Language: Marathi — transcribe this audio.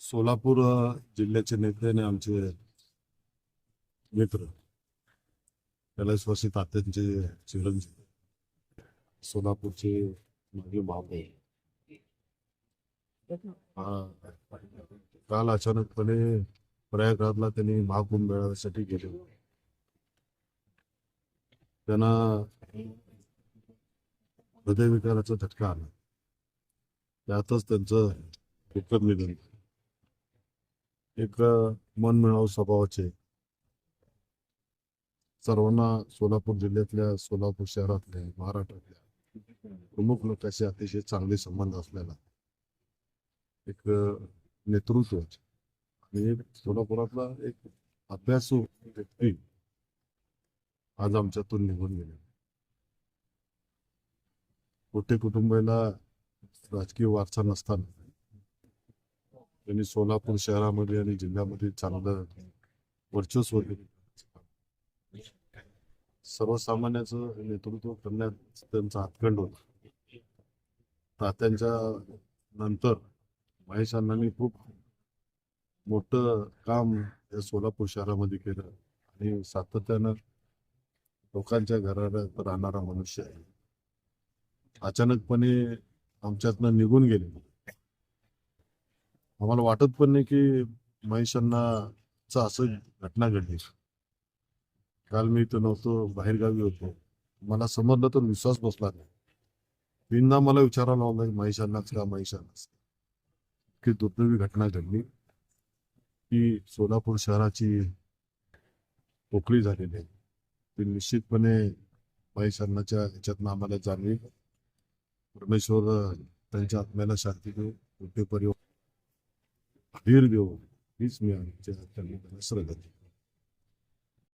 सोलापूर जिल्ह्याचे नेते आणि आमचे मित्र कैलासवासी तात्यांचे चिरंजीव सोलापूरचे माजी महापौर काल अचानकपणे प्रयागराजला त्यांनी महाकुंभ मेळाव्यासाठी गेले. त्यांना हृदयविकाराचा झटका आला. त्यातच त्यांचं दुःखद निधन. एक मनमिळावू स्वभावाचे, सर्वांना सोलापूर जिल्ह्यातल्या, सोलापूर शहरातल्या, महाराष्ट्रातल्या प्रमुख लोकांशी अतिशय चांगले संबंध असलेला एक नेतृत्व आणि एक सोलापुरातला एक अभ्यासू व्यक्ती आज आमच्यातून निघून गेले. मोठे कुटुंबाला राजकीय वारसा नसताना त्यांनी सोलापूर शहरामध्ये आणि जिल्ह्यामध्ये चांगलं वर्चस्व केलं. सर्वसामान्याचं नेतृत्व करण्यात त्यांचा हातखंड होता. तात्यांच्या नंतर महेश अण्णांनी खूप मोठं काम या सोलापूर शहरामध्ये केलं आणि सातत्यानं लोकांच्या घरात राहणारा मनुष्य आहे. अचानकपणे आमच्यातनं निघून गेले. आम्हाला वाटत पण नाही की महेश अण्णाचं असं घटना घडली. काल मी इथं नव्हतो, बाहेरगावी होतो. मला समजलं तर विश्वास बसला नाही. बिनदा मला विचारायला लावलं महेश अण्णाच का, महेश अण्णाच की दुर्दैवी घटना घडली की सोलापूर शहराची पोकळी झालेली आहे. ती निश्चितपणे महेश अण्णाच्या ह्याच्यातनं आम्हाला जाणवी. परमेश्वर त्यांच्या आत्म्याला शांती देऊ, कुठे परिवार धीर देऊ, हीच मी आमच्या श्रद्धा.